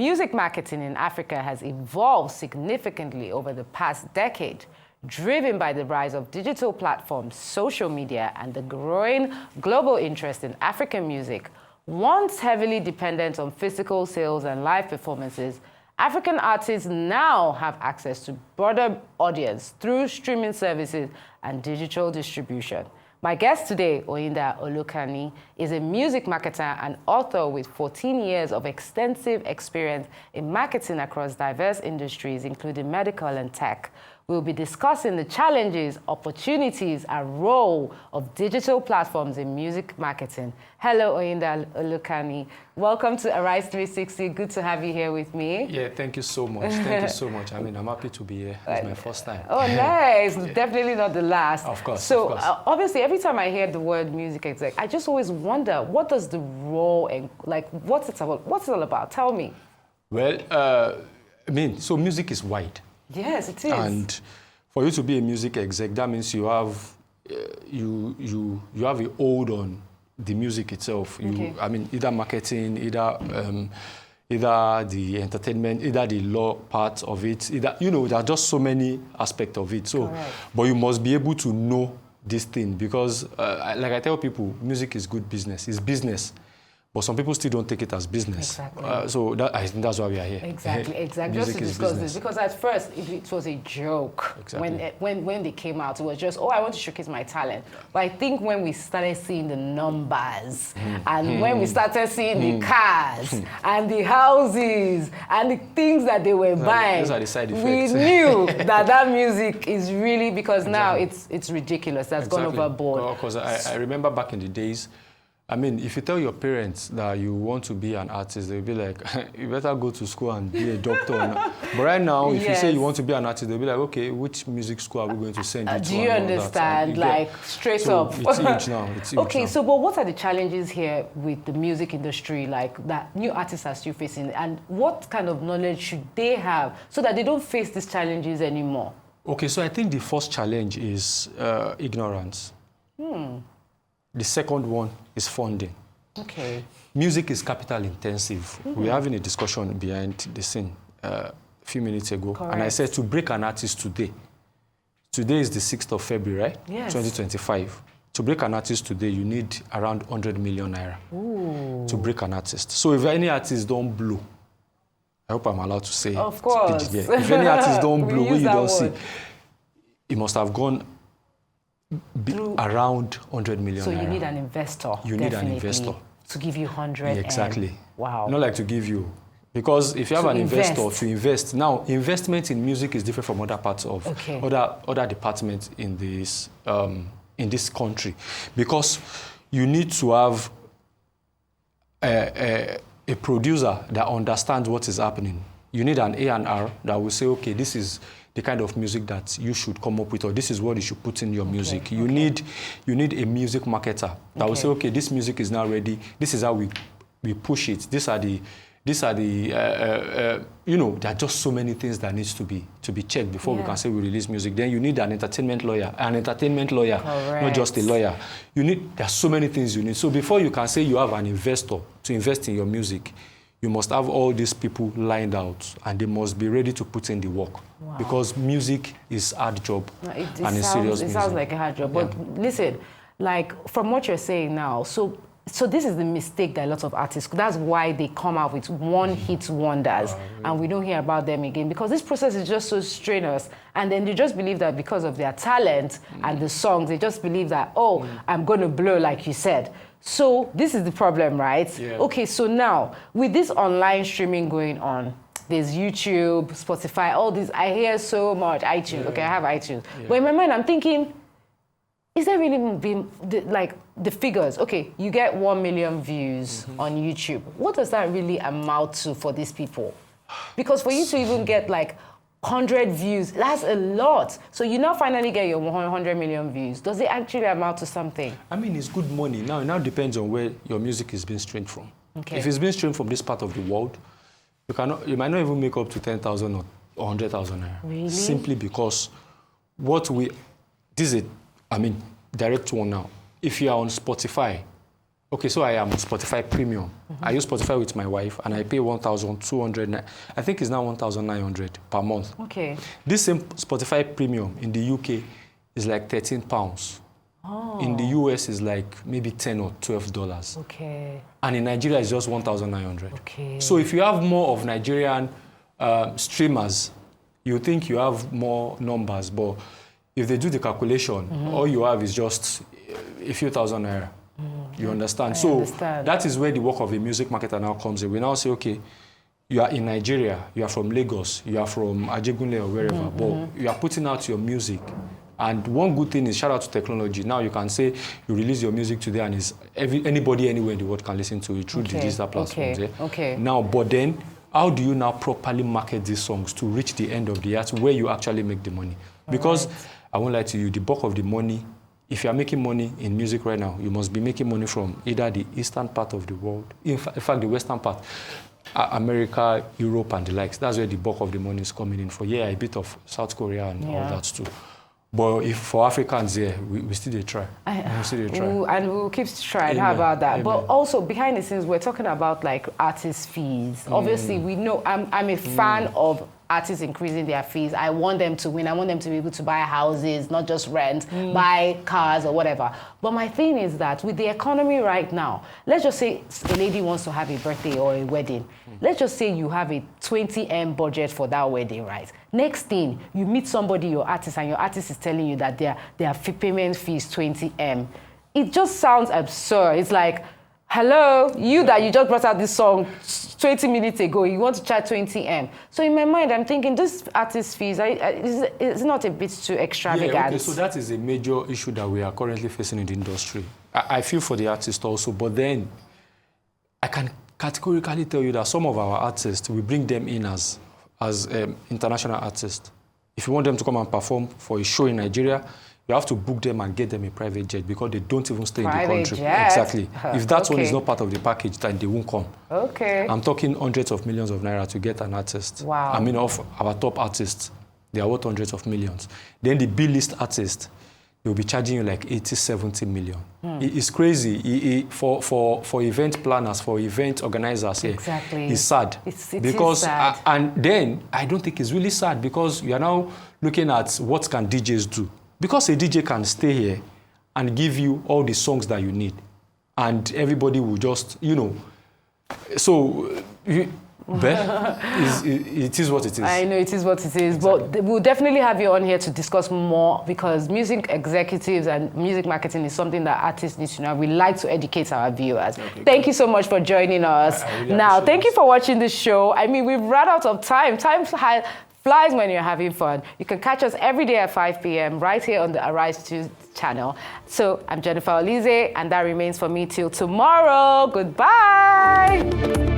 Music marketing in Africa has evolved significantly over the past decade, driven by the rise of digital platforms, social media, and the growing global interest in African music. Once heavily dependent on physical sales and live performances, African artists now have access to broader audience through streaming services and digital distribution. My guest today, Oyinda Olukanni, is a music marketer and author with 14 years of extensive experience in marketing across diverse industries, including medical and tech. We'll be discussing the challenges, opportunities, and role of digital platforms in music marketing. Hello, Oyinda Olukanni. Welcome to Arise 360. Good to have you here with me. Yeah, thank you so much. Thank you so much. I mean, I'm happy to be here. It's my first time. Oh, nice. Yeah. Definitely not the last. Of course. So, of course. Obviously, every time I hear the word music exec, I just always wonder, what does the role and what's it about? What's it all about? Tell me. Well, I mean, so music is wide. Yes, it is. And for you to be a music exec, that means you have you have a hold on the music itself. Okay. I mean, either marketing, either the entertainment, either the law part of it. There are just so many aspects of it. So, correct. But you must be able to know this thing because, like I tell people, music is good business. It's business. But some people still don't take it as business. Exactly. So I think that's why we are here. Exactly. Just Music to is discuss business. this, because at first it was a joke. Exactly. When they came out, it was just, I want to showcase my talent. But I think when we started seeing the numbers, and when we started seeing the cars, and the houses, and the things that they were buying, those are the side we effects. knew that music is really, because now it's ridiculous. That's gone overboard. Because I remember back in the days, I mean, if you tell your parents that you want to be an artist, they'll be like, you better go to school and be a doctor. But right now, if you say you want to be an artist, they'll be like, okay, which music school are we going to send you to? Do you understand? Straight up. It's huge now. It's huge okay, now. so but what are the challenges here with the music industry, like that new artists are still facing? And what kind of knowledge should they have so that they don't face these challenges anymore? Okay, so I think the first challenge is ignorance. The second one is funding. Okay. Music is capital intensive. We're having a discussion behind the scene a few minutes ago. Correct. And I said to break an artist today is the 6th of February, right? Yes. 2025. To break an artist today, you need around 100 million naira to break an artist. So if any artist don't blow, I hope I'm allowed to say. Of course. If any artist don't blow, when you don't word. see, it must have gone around 100 million. So you naira. need an investor. You need an investor to give you 100. Yeah, exactly. Wow. Not like to give you, because if you have an investor to invest, now investment in music is different from other parts of other departments in this country, because you need to have a producer that understands what is happening. You need an A&R that will say, okay, this is the kind of music that you should come up with, or this is what you should put in your music. You need a music marketer that will say, okay, this music is now ready. This is how we push it. These are the there are just so many things that needs to be checked before we can say we release music. Then you need an entertainment lawyer, not just a lawyer. There are so many things you need. So before you can say you have an investor to invest in your music, you must have all these people lined out, and they must be ready to put in the work. Wow. Because music is a hard job, and it's serious music. It sounds like a hard job, but listen, like from what you're saying now, so this is the mistake that a lot of artists, that's why they come out with one-hit wonders, and we don't hear about them again, because this process is just so strenuous, and then they just believe that because of their talent and the songs, they just believe that, I'm going to blow, like you said. So this is the problem, right? Yeah. Okay, so now, with this online streaming going on, there's YouTube, Spotify, all these, I hear so much, iTunes, okay, I have iTunes. Yeah. But in my mind, I'm thinking, is there really been, the figures? Okay, you get 1 million views on YouTube. What does that really amount to for these people? Because for you to even get 100 views, that's a lot. So you now finally get your 100 million views. Does it actually amount to something? I mean, it's good money. Now, it now depends on where your music is being streamed from. Okay. If it's being streamed from this part of the world, you might not even make up to 10,000 or 100,000 naira. Really? Simply because direct one now. If you are on Spotify, Okay, so I am on Spotify Premium. I use Spotify with my wife, and I pay 1,200. I think it's now 1,900 per month. Okay. This same Spotify Premium in the UK is like £13. Oh. In the US is like maybe $10 or $12. Okay. And in Nigeria it's just 1,900. Okay. So if you have more of Nigerian streamers, you think you have more numbers, but if they do the calculation, all you have is just a few thousand naira. You understand? I understand. That is where the work of a music marketer now comes in. We now say, okay, you are in Nigeria, you are from Lagos, you are from Ajegunle or wherever, but you are putting out your music. And one good thing is, shout out to technology. Now you can say you release your music today, and anybody anywhere in the world can listen to it through the digital platforms. Okay. Now, but then, how do you now properly market these songs to reach the end of the art where you actually make the money? Because I won't lie to you, the bulk of the money, if you are making money in music right now, you must be making money from either the eastern part of the world, in fact, the western part, America, Europe, and the likes. That's where the bulk of the money is coming in for. Yeah, a bit of South Korea and all that too. But if for Africans, yeah, we still try. We still try. And we'll keep trying. How about that? Amen. But also, behind the scenes, we're talking about like artist fees. Obviously, we know I'm a fan of artists increasing their fees. I want them to win. I want them to be able to buy houses, not just rent, buy cars or whatever. But my thing is that with the economy right now, let's just say a lady wants to have a birthday or a wedding. Let's just say you have a 20M budget for that wedding, right? Next thing, you meet somebody, your artist, and your artist is telling you that their payment fee is 20M. It just sounds absurd. It's like, hello, you that you just brought out this song 20 minutes ago, you want to charge 20M. So in my mind, I'm thinking this artist fees, is not a bit too extravagant. Yeah, okay, so that is a major issue that we are currently facing in the industry. I feel for the artist also, but then I can categorically tell you that some of our artists, we bring them in as international artists. If you want them to come and perform for a show in Nigeria, you have to book them and get them a private jet because they don't even stay in the country. Jet? Exactly. If that one is not part of the package, then they won't come. Okay. I'm talking hundreds of millions of naira to get an artist. Wow. I mean, of our top artists, they are worth hundreds of millions. Then the B-list artist, they'll be charging you like 80, 70 million. It's crazy. For event planners, for event organizers, exactly. It's sad. It is sad. And then I don't think it's really sad because you are now looking at what can DJs do. Because a DJ can stay here and give you all the songs that you need, and everybody will just, so it is what it is. I know it is what it is, exactly. But we'll definitely have you on here to discuss more because music executives and music marketing is something that artists need to know. We like to educate our viewers. Okay, thank you so much for joining us. Really now, thank you for watching the show. I mean, we've run out of time. Time flies when you're having fun. You can catch us every day at 5 p.m. right here on the Arise 2 channel. So I'm Jennifer Olize, and that remains for me till tomorrow. Goodbye.